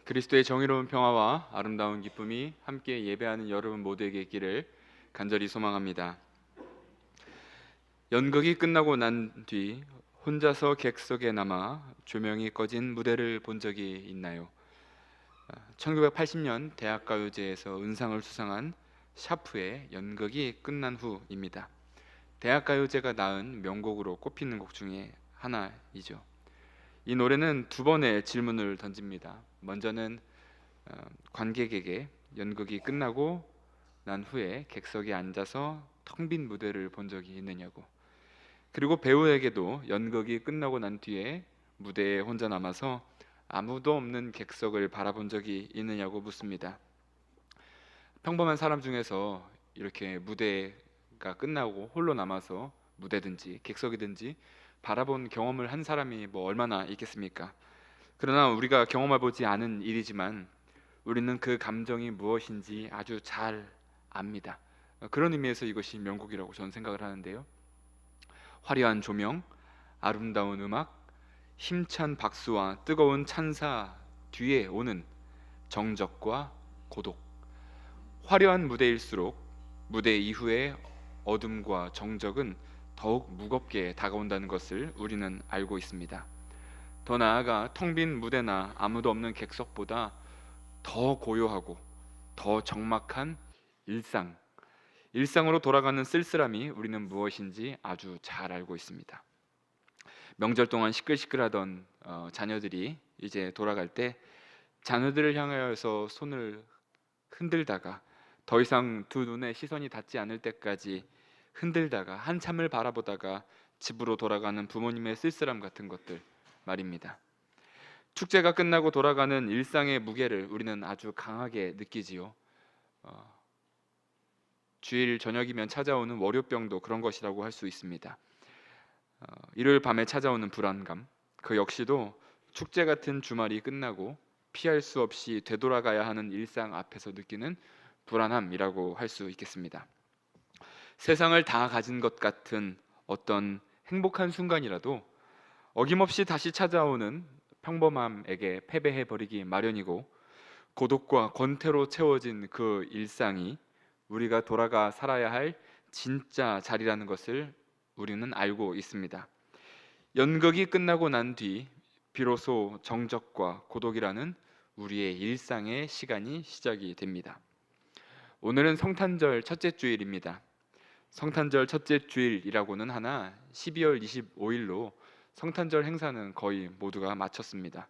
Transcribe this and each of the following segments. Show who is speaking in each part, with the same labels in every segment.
Speaker 1: 그리스도의 정의로운 평화와 아름다운 기쁨이 함께 예배하는 여러분 모두에게 있기를 간절히 소망합니다. 연극이 끝나고 난 뒤 혼자서 객석에 남아 조명이 꺼진 무대를 본 적이 있나요? 1980년 대학가요제에서 은상을 수상한 샤프의 연극이 끝난 후입니다. 대학가요제가 낳은 명곡으로 꼽히는 곡 중에 하나이죠. 이 노래는 두 번의 질문을 던집니다. 먼저는 관객에게 연극이 끝나고 난 후에 객석에 앉아서 텅 빈 무대를 본 적이 있느냐고, 그리고 배우에게도 연극이 끝나고 난 뒤에 무대에 혼자 남아서 아무도 없는 객석을 바라본 적이 있느냐고 묻습니다. 평범한 사람 중에서 이렇게 무대가 끝나고 홀로 남아서 무대든지 객석이든지 바라본 경험을 한 사람이 얼마나 있겠습니까? 그러나 우리가 경험해보지 않은 일이지만 우리는 그 감정이 무엇인지 아주 잘 압니다. 그런 의미에서 이것이 명곡이라고 저는 생각을 하는데요. 화려한 조명, 아름다운 음악, 힘찬 박수와 뜨거운 찬사 뒤에 오는 정적과 고독. 화려한 무대일수록 무대 이후의 어둠과 정적은 더욱 무겁게 다가온다는 것을 우리는 알고 있습니다. 더 나아가 텅 빈 무대나 아무도 없는 객석보다 더 고요하고 더 적막한 일상으로 돌아가는 쓸쓸함이 우리는 무엇인지 아주 잘 알고 있습니다. 명절 동안 시끌시끌하던 자녀들이 이제 돌아갈 때 자녀들을 향하여서 손을 흔들다가 더 이상 두 눈에 시선이 닿지 않을 때까지 흔들다가 한참을 바라보다가 집으로 돌아가는 부모님의 쓸쓸함 같은 것들 말입니다. 축제가 끝나고 돌아가는 일상의 무게를 우리는 아주 강하게 느끼지요. 주일 저녁이면 찾아오는 월요병도 그런 것이라고 할 수 있습니다. 일요일 밤에 찾아오는 불안감, 그 역시도 축제 같은 주말이 끝나고 피할 수 없이 되돌아가야 하는 일상 앞에서 느끼는 불안함이라고 할 수 있겠습니다. 세상을 다 가진 것 같은 어떤 행복한 순간이라도 어김없이 다시 찾아오는 평범함에게 패배해버리기 마련이고, 고독과 권태로 채워진 그 일상이 우리가 돌아가 살아야 할 진짜 자리라는 것을 우리는 알고 있습니다. 연극이 끝나고 난 뒤 비로소 정적과 고독이라는 우리의 일상의 시간이 시작이 됩니다. 오늘은 성탄절 첫째 주일입니다. 성탄절 첫째 주일이라고는 하나 12월 25일로 성탄절 행사는 거의 모두가 마쳤습니다.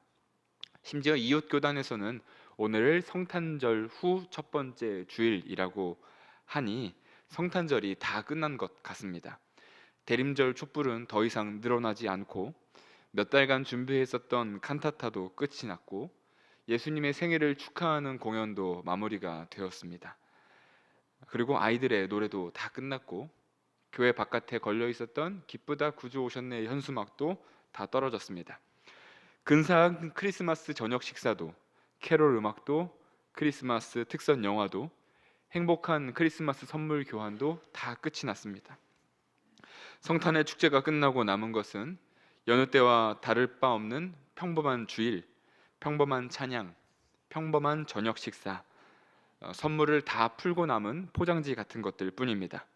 Speaker 1: 심지어 이웃교단에서는 오늘을 성탄절 후 첫 번째 주일이라고 하니 성탄절이 다 끝난 것 같습니다. 대림절 촛불은 더 이상 늘어나지 않고 몇 달간 준비했었던 칸타타도 끝이 났고 예수님의 생일을 축하하는 공연도 마무리가 되었습니다. 그리고 아이들의 노래도 다 끝났고 교회 바깥에 걸려 있었던 기쁘다 구주 오셨네 현수막도 다 떨어졌습니다. 근사한 크리스마스 저녁 식사도, 캐롤 음악도, 크리스마스 특선 영화도, 행복한 크리스마스 선물 교환도 다 끝이 났습니다. 성탄의 축제가 끝나고 남은 것은 여느 때와 다를 바 없는 평범한 주일, 평범한 찬양, 평범한 저녁 식사, 선물을 다 풀고 남은 포장지 같은 것들 뿐입니다.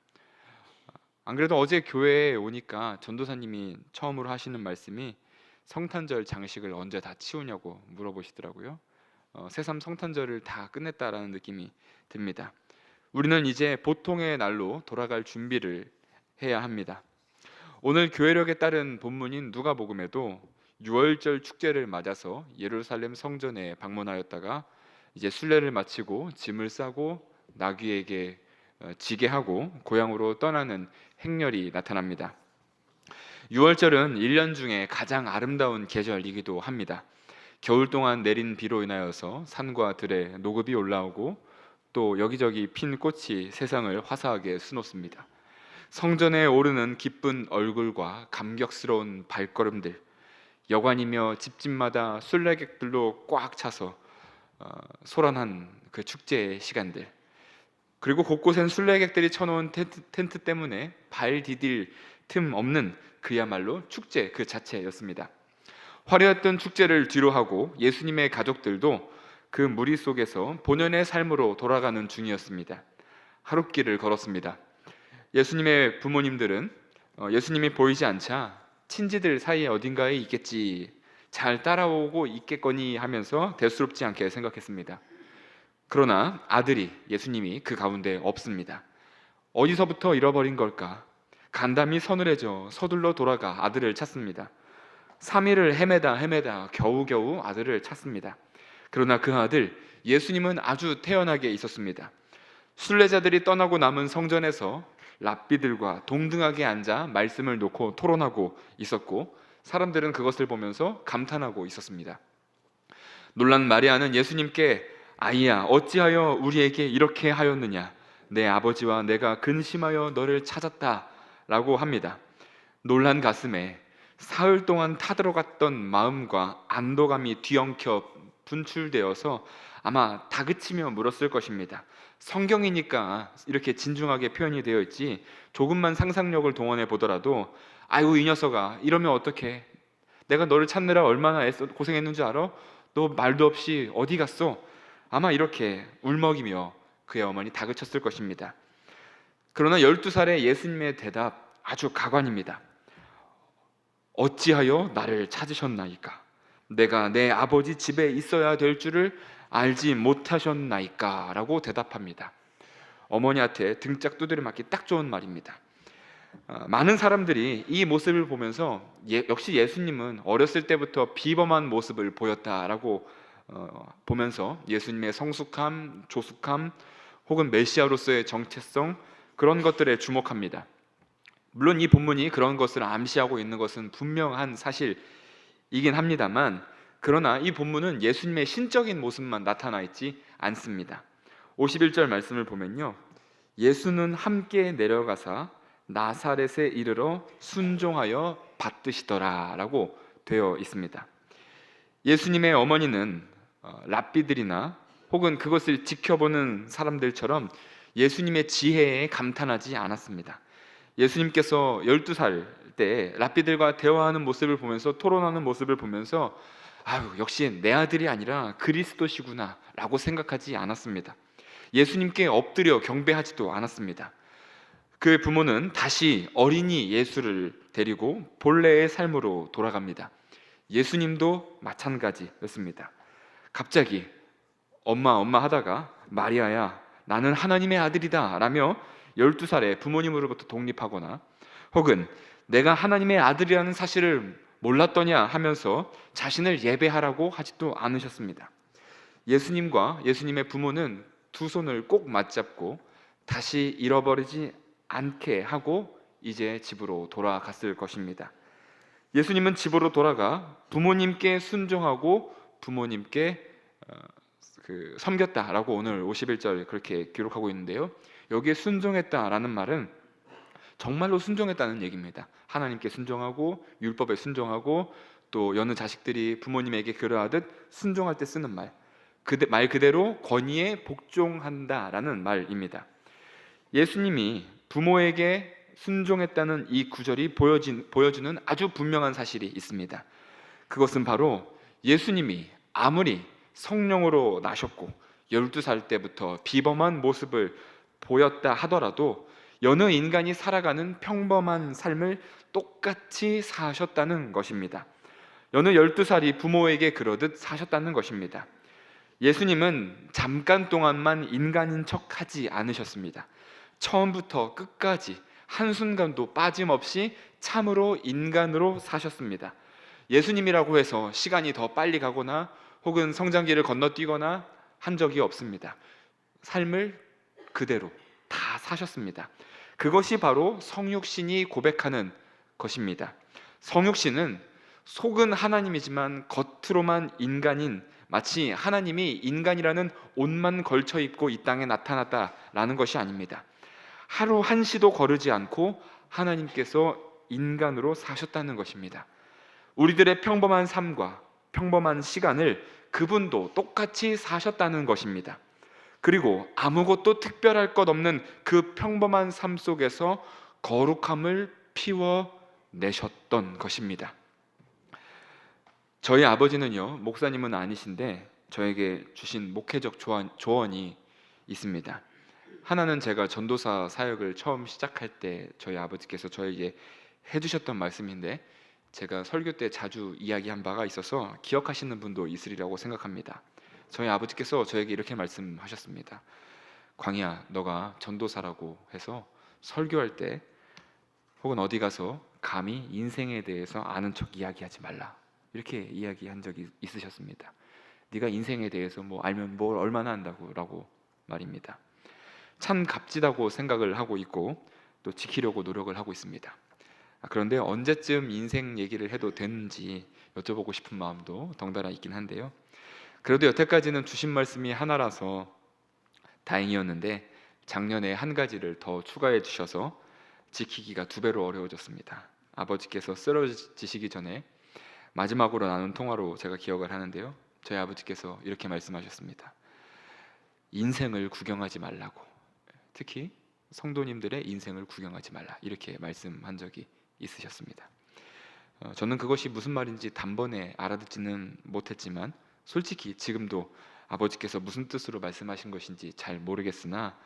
Speaker 1: 안 그래도 어제 교회에 오니까 전도사님이 처음으로 하시는 말씀이 성탄절 장식을 언제 다 치우냐고 물어보시더라고요. 새삼 성탄절을 다 끝냈다라는 느낌이 듭니다. 우리는 이제 보통의 날로 돌아갈 준비를 해야 합니다. 오늘 교회력에 따른 본문인 누가복음에도 유월절 축제를 맞아서 예루살렘 성전에 방문하였다가 이제 순례를 마치고 짐을 싸고 나귀에게 지게 하고 고향으로 떠나는 행렬이 나타납니다. 6월절은 1년 중에 가장 아름다운 계절이기도 합니다. 겨울 동안 내린 비로 인하여서 산과 들에 노급이 올라오고 또 여기저기 핀 꽃이 세상을 화사하게 수놓습니다. 성전에 오르는 기쁜 얼굴과 감격스러운 발걸음들, 여관이며 집집마다 순례객들로 꽉 차서 소란한 그 축제의 시간들, 그리고 곳곳엔 순례객들이 쳐놓은 텐트 때문에 발 디딜 틈 없는 그야말로 축제 그 자체였습니다. 화려했던 축제를 뒤로하고 예수님의 가족들도 그 무리 속에서 본연의 삶으로 돌아가는 중이었습니다. 하룻길을 걸었습니다. 예수님의 부모님들은 예수님이 보이지 않자 친지들 사이에 어딘가에 있겠지, 잘 따라오고 있겠거니 하면서 대수롭지 않게 생각했습니다. 그러나 아들이, 예수님이 그 가운데 없습니다. 어디서부터 잃어버린 걸까? 간담이 서늘해져 서둘러 돌아가 아들을 찾습니다. 3일을 헤매다 겨우겨우 아들을 찾습니다. 그러나 그 아들 예수님은 아주 태연하게 있었습니다. 순례자들이 떠나고 남은 성전에서 랍비들과 동등하게 앉아 말씀을 놓고 토론하고 있었고, 사람들은 그것을 보면서 감탄하고 있었습니다. 놀란 마리아는 예수님께 아이야, 어찌하여 우리에게 이렇게 하였느냐? 내 아버지와 내가 근심하여 너를 찾았다 라고 합니다. 놀란 가슴에 사흘 동안 타들어갔던 마음과 안도감이 뒤엉켜 분출되어서 아마 다그치며 물었을 것입니다. 성경이니까 이렇게 진중하게 표현이 되어 있지, 조금만 상상력을 동원해 보더라도 아이고 이 녀석아, 이러면 어떡해? 내가 너를 찾느라 얼마나 고생했는 줄 알아? 너 말도 없이 어디 갔어? 아마 이렇게 울먹이며 그의 어머니 다그쳤을 것입니다. 그러나 12살의 예수님의 대답 아주 가관입니다. 어찌하여 나를 찾으셨나이까? 내가 내 아버지 집에 있어야 될 줄을 알지 못하셨나이까? 라고 대답합니다. 어머니한테 등짝 두드려 맞기 딱 좋은 말입니다. 많은 사람들이 이 모습을 보면서 역시 예수님은 어렸을 때부터 비범한 모습을 보였다라고 보면서 예수님의 성숙함, 조숙함, 혹은 메시아로서의 정체성, 그런 것들에 주목합니다. 물론 이 본문이 그런 것을 암시하고 있는 것은 분명한 사실이긴 합니다만, 그러나 이 본문은 예수님의 신적인 모습만 나타나 있지 않습니다. 51절 말씀을 보면요, 예수는 함께 내려가사 나사렛에 이르러 순종하여 받드시더라 라고 되어 있습니다. 예수님의 어머니는 랍비들이나 혹은 그것을 지켜보는 사람들처럼 예수님의 지혜에 감탄하지 않았습니다. 예수님께서 12살 때 랍비들과 대화하는 모습을 보면서, 토론하는 모습을 보면서 아유, 역시 내 아들이 아니라 그리스도시구나 라고 생각하지 않았습니다. 예수님께 엎드려 경배하지도 않았습니다. 그의 부모는 다시 어린이 예수를 데리고 본래의 삶으로 돌아갑니다. 예수님도 마찬가지였습니다. 갑자기 엄마 하다가 마리아야, 나는 하나님의 아들이다 라며 12살에 부모님으로부터 독립하거나, 혹은 내가 하나님의 아들이라는 사실을 몰랐더냐 하면서 자신을 예배하라고 하지도 않으셨습니다. 예수님과 예수님의 부모는 두 손을 꼭 맞잡고 다시 잃어버리지 않게 하고 이제 집으로 돌아갔을 것입니다. 예수님은 집으로 돌아가 부모님께 순종하고 부모님께 섬겼다라고 오늘 51절 그렇게 기록하고 있는데요, 여기에 순종했다라는 말은 정말로 순종했다는 얘기입니다. 하나님께 순종하고 율법에 순종하고, 또 여느 자식들이 부모님에게 그러하듯 순종할 때 쓰는 말 그대로 권위에 복종한다라는 말입니다. 예수님이 부모에게 순종했다는 이 구절이 보여주는 아주 분명한 사실이 있습니다. 그것은 바로 예수님이 아무리 성령으로 나셨고 12살 때부터 비범한 모습을 보였다 하더라도 여느 인간이 살아가는 평범한 삶을 똑같이 사셨다는 것입니다. 여느 12살이 부모에게 그러듯 사셨다는 것입니다. 예수님은 잠깐 동안만 인간인 척하지 않으셨습니다. 처음부터 끝까지 한순간도 빠짐없이 참으로 인간으로 사셨습니다. 예수님이라고 해서 시간이 더 빨리 가거나 혹은 성장기를 건너뛰거나 한 적이 없습니다. 삶을 그대로 다 사셨습니다. 그것이 바로 성육신이 고백하는 것입니다. 성육신은 속은 하나님이지만 겉으로만 인간인, 마치 하나님이 인간이라는 옷만 걸쳐 입고 이 땅에 나타났다라는 것이 아닙니다. 하루 한시도 거르지 않고 하나님께서 인간으로 사셨다는 것입니다. 우리들의 평범한 삶과 평범한 시간을 그분도 똑같이 사셨다는 것입니다. 그리고 아무것도 특별할 것 없는 그 평범한 삶 속에서 거룩함을 피워내셨던 것입니다. 저희 아버지는요, 목사님은 아니신데 저에게 주신 목회적 조언이 있습니다. 하나는 제가 전도사 사역을 처음 시작할 때 저희 아버지께서 저에게 해주셨던 말씀인데, 제가 설교 때 자주 이야기한 바가 있어서 기억하시는 분도 있으리라고 생각합니다. 저희 아버지께서 저에게 이렇게 말씀하셨습니다. 광희야, 너가 전도사라고 해서 설교할 때 혹은 어디 가서 감히 인생에 대해서 아는 척 이야기하지 말라, 이렇게 이야기한 적이 있으셨습니다. 네가 인생에 대해서 뭐 알면 뭘 얼마나 안다고 라고 말입니다. 참 값지다고 생각을 하고 있고 또 지키려고 노력을 하고 있습니다. 그런데 언제쯤 인생 얘기를 해도 되는지 여쭤보고 싶은 마음도 덩달아 있긴 한데요. 그래도 여태까지는 주신 말씀이 하나라서 다행이었는데, 작년에 한 가지를 더 추가해 주셔서 지키기가 2배로 어려워졌습니다. 아버지께서 쓰러지시기 전에 마지막으로 나눈 통화로 제가 기억을 하는데요, 저희 아버지께서 이렇게 말씀하셨습니다. 인생을 구경하지 말라고, 특히 성도님들의 인생을 구경하지 말라, 이렇게 말씀한 적이 있으셨습니다. 저는 그것이 무슨 말인지 단번에 알아듣지는 못했지만 솔직히 지금도 아버지께서 무슨 뜻으로 말씀하신 것인지 잘 모르겠으나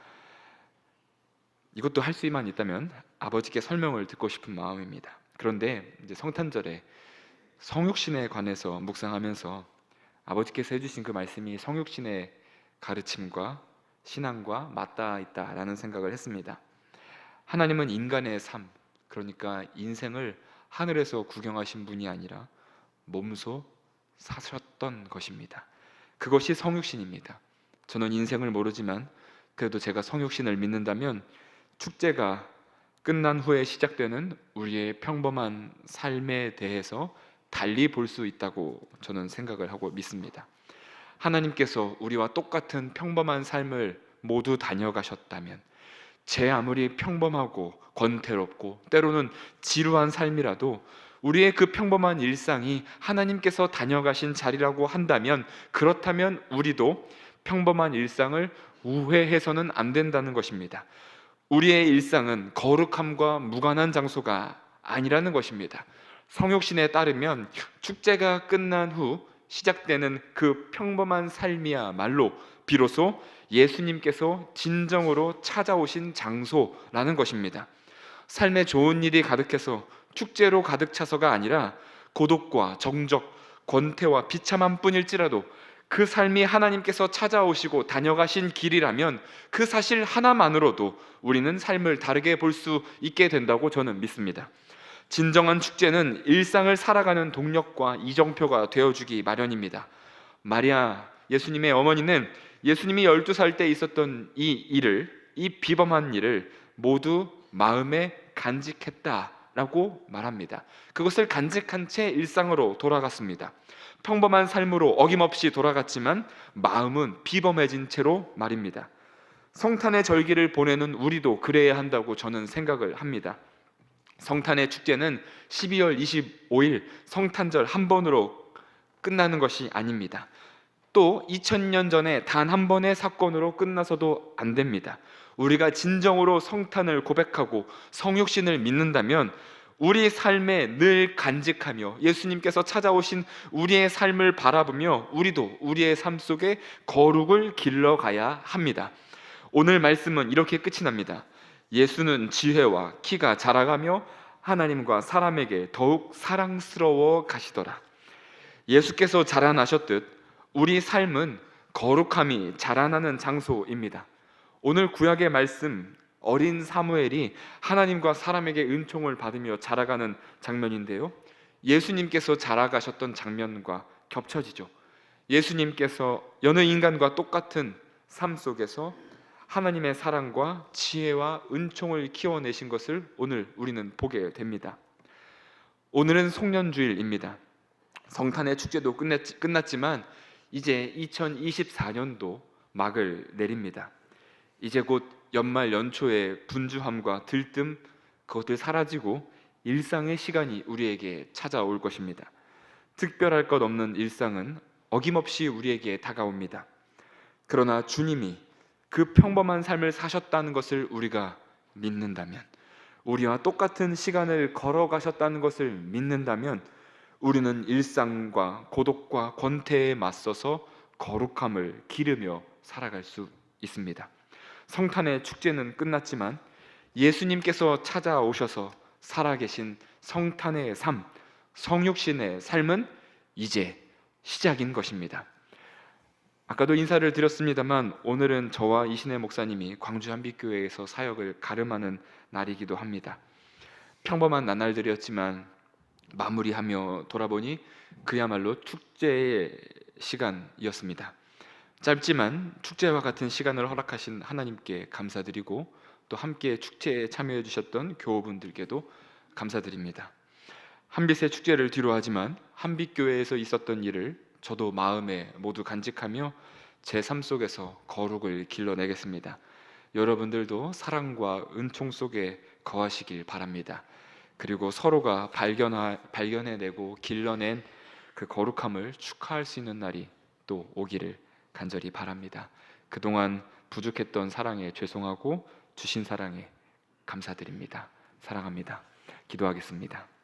Speaker 1: 이것도 할 수만 있다면 아버지께 설명을 듣고 싶은 마음입니다. 그런데 이제 성탄절에 성육신에 관해서 묵상하면서 아버지께서 해주신 그 말씀이 성육신의 가르침과 신앙과 맞닿아 있다라는 생각을 했습니다. 하나님은 인간의 삶, 그러니까 인생을 하늘에서 구경하신 분이 아니라 몸소 사셨던 것입니다. 그것이 성육신입니다. 저는 인생을 모르지만 그래도 제가 성육신을 믿는다면 축제가 끝난 후에 시작되는 우리의 평범한 삶에 대해서 달리 볼 수 있다고 저는 생각을 하고 믿습니다. 하나님께서 우리와 똑같은 평범한 삶을 모두 다녀가셨다면, 제 아무리 평범하고 권태롭고 때로는 지루한 삶이라도 우리의 그 평범한 일상이 하나님께서 다녀가신 자리라고 한다면, 그렇다면 우리도 평범한 일상을 우회해서는 안 된다는 것입니다. 우리의 일상은 거룩함과 무관한 장소가 아니라는 것입니다. 성육신에 따르면 축제가 끝난 후 시작되는 그 평범한 삶이야말로 비로소 예수님께서 진정으로 찾아오신 장소라는 것입니다. 삶에 좋은 일이 가득해서 축제로 가득 차서가 아니라 고독과 정적, 권태와 비참함 뿐일지라도 그 삶이 하나님께서 찾아오시고 다녀가신 길이라면 그 사실 하나만으로도 우리는 삶을 다르게 볼 수 있게 된다고 저는 믿습니다. 진정한 축제는 일상을 살아가는 동력과 이정표가 되어주기 마련입니다. 마리아, 예수님의 어머니는 예수님이 12살 때 있었던 이 비범한 일을 모두 마음에 간직했다라고 말합니다. 그것을 간직한 채 일상으로 돌아갔습니다. 평범한 삶으로 어김없이 돌아갔지만 마음은 비범해진 채로 말입니다. 성탄의 절기를 보내는 우리도 그래야 한다고 저는 생각을 합니다. 성탄의 축제는 12월 25일 성탄절 한 번으로 끝나는 것이 아닙니다. 또 2000년 전에 단 한 번의 사건으로 끝나서도 안 됩니다. 우리가 진정으로 성탄을 고백하고 성육신을 믿는다면 우리 삶에 늘 간직하며 예수님께서 찾아오신 우리의 삶을 바라보며 우리도 우리의 삶 속에 거룩을 길러가야 합니다. 오늘 말씀은 이렇게 끝이 납니다. 예수는 지혜와 키가 자라가며 하나님과 사람에게 더욱 사랑스러워 가시더라. 예수께서 자라나셨듯 우리 삶은 거룩함이 자라나는 장소입니다. 오늘 구약의 말씀, 어린 사무엘이 하나님과 사람에게 은총을 받으며 자라가는 장면인데요, 예수님께서 자라가셨던 장면과 겹쳐지죠. 예수님께서 여느 인간과 똑같은 삶 속에서 하나님의 사랑과 지혜와 은총을 키워내신 것을 오늘 우리는 보게 됩니다. 오늘은 송년주일입니다. 성탄의 축제도 끝났지만 이제 2024년도 막을 내립니다. 이제 곧 연말 연초의 분주함과 들뜸, 그것들 사라지고 일상의 시간이 우리에게 찾아올 것입니다. 특별할 것 없는 일상은 어김없이 우리에게 다가옵니다. 그러나 주님이 그 평범한 삶을 사셨다는 것을 우리가 믿는다면, 우리와 똑같은 시간을 걸어가셨다는 것을 믿는다면 우리는 일상과 고독과 권태에 맞서서 거룩함을 기르며 살아갈 수 있습니다. 성탄의 축제는 끝났지만 예수님께서 찾아오셔서 살아계신 성탄의 삶, 성육신의 삶은 이제 시작인 것입니다. 아까도 인사를 드렸습니다만 오늘은 저와 이신혜 목사님이 광주 한빛교회에서 사역을 가름하는 날이기도 합니다. 평범한 나날들이었지만 마무리하며 돌아보니 그야말로 축제의 시간이었습니다. 짧지만 축제와 같은 시간을 허락하신 하나님께 감사드리고 또 함께 축제에 참여해 주셨던 교우분들께도 감사드립니다. 한빛의 축제를 뒤로하지만 한빛교회에서 있었던 일을 저도 마음에 모두 간직하며 제 삶 속에서 거룩을 길러내겠습니다. 여러분들도 사랑과 은총 속에 거하시길 바랍니다. 그리고 서로가 발견해내고 길러낸 그 거룩함을 축하할 수 있는 날이 또 오기를 간절히 바랍니다. 그동안 부족했던 사랑에 죄송하고 주신 사랑에 감사드립니다. 사랑합니다. 기도하겠습니다.